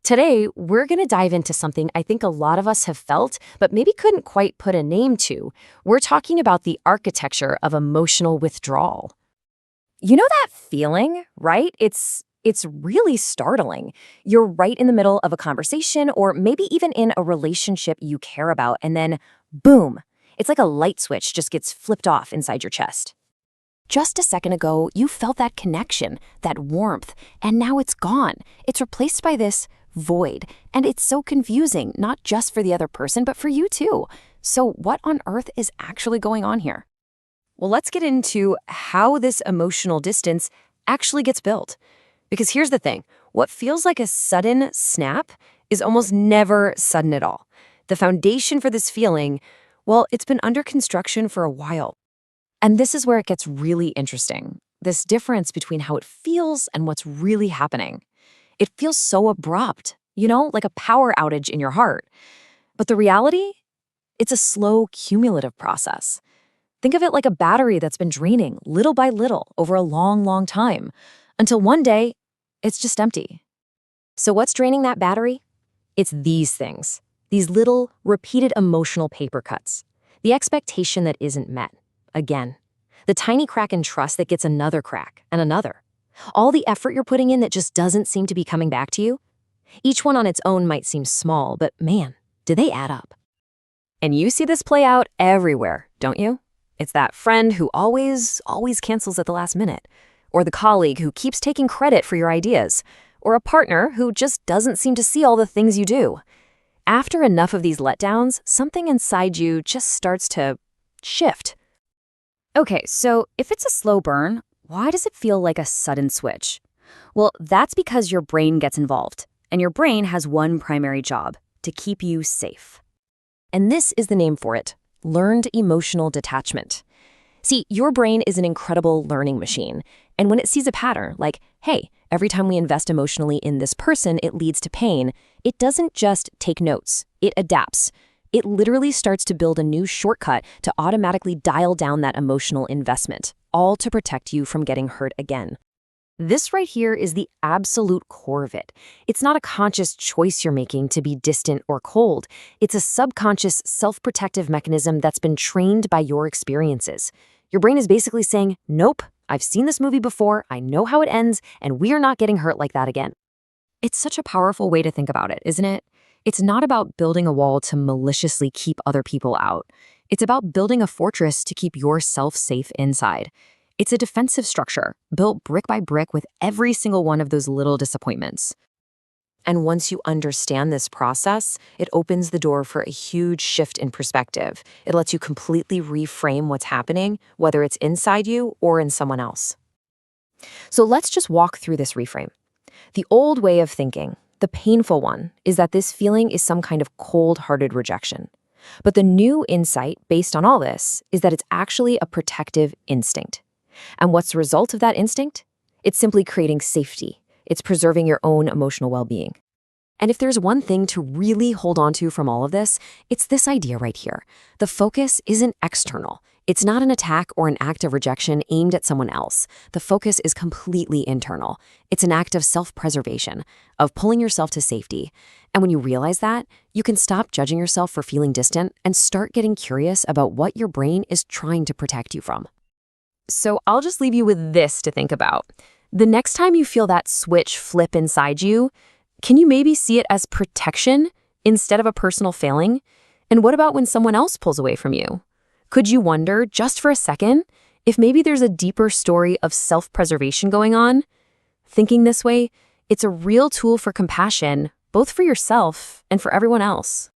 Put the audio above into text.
Today, we're going to dive into something I think a lot of us have felt, but maybe couldn't quite put a name to. We're talking about the architecture of emotional withdrawal. You know that feeling, right? It's really startling. You're right in the middle of a conversation or maybe even in a relationship you care about, and then boom, it's like a light switch just gets flipped off inside your chest. Just a second ago, you felt that connection, that warmth, and now it's gone. It's replaced by this void, and it's so confusing, not just for the other person, but for you too. So what on earth is actually going on here? Well, let's get into how this emotional distance actually gets built. Because here's the thing, what feels like a sudden snap is almost never sudden at all. The foundation for this feeling, well, it's been under construction for a while. And this is where it gets really interesting, this difference between how it feels and what's really happening. It feels so abrupt, like a power outage in your heart. But the reality? It's a slow, cumulative process. Think of it like a battery that's been draining little by little over a long, long time, until one day, it's just empty. So what's draining that battery? It's these things, these little, repeated emotional paper cuts, the expectation that isn't met. Again, the tiny crack in trust that gets another crack and another. All the effort you're putting in that just doesn't seem to be coming back to you. Each one on its own might seem small, but man, do they add up. And you see this play out everywhere, don't you? It's that friend who always cancels at the last minute, or the colleague who keeps taking credit for your ideas, or a partner who just doesn't seem to see all the things you do. After enough of these letdowns, something inside you just starts to shift. Okay, so if it's a slow burn, why does it feel like a sudden switch? Well, that's because your brain gets involved, and your brain has one primary job, to keep you safe. And this is the name for it, learned emotional detachment. See, your brain is an incredible learning machine, and when it sees a pattern, like, hey, every time we invest emotionally in this person, it leads to pain, it doesn't just take notes, it adapts. It literally starts to build a new shortcut to automatically dial down that emotional investment, all to protect you from getting hurt again. This right here is the absolute core of it. It's not a conscious choice you're making to be distant or cold. It's a subconscious, self-protective mechanism that's been trained by your experiences. Your brain is basically saying, nope, I've seen this movie before, I know how it ends, and we are not getting hurt like that again. It's such a powerful way to think about it, isn't it? It's not about building a wall to maliciously keep other people out. It's about building a fortress to keep yourself safe inside. It's a defensive structure, built brick by brick with every single one of those little disappointments. And once you understand this process, it opens the door for a huge shift in perspective. It lets you completely reframe what's happening, whether it's inside you or in someone else. So let's just walk through this reframe. The old way of thinking, the painful one, is that this feeling is some kind of cold-hearted rejection. But the new insight based on all this is that it's actually a protective instinct. And what's the result of that instinct? It's simply creating safety. It's preserving your own emotional well-being. And if there's one thing to really hold on to from all of this, it's this idea right here. The focus isn't external. It's not an attack or an act of rejection aimed at someone else. The focus is completely internal. It's an act of self-preservation, of pulling yourself to safety. And when you realize that, you can stop judging yourself for feeling distant and start getting curious about what your brain is trying to protect you from. So I'll just leave you with this to think about. The next time you feel that switch flip inside you, can you maybe see it as protection instead of a personal failing? And what about when someone else pulls away from you? Could you wonder, just for a second, if maybe there's a deeper story of self-preservation going on? Thinking this way, it's a real tool for compassion, both for yourself and for everyone else.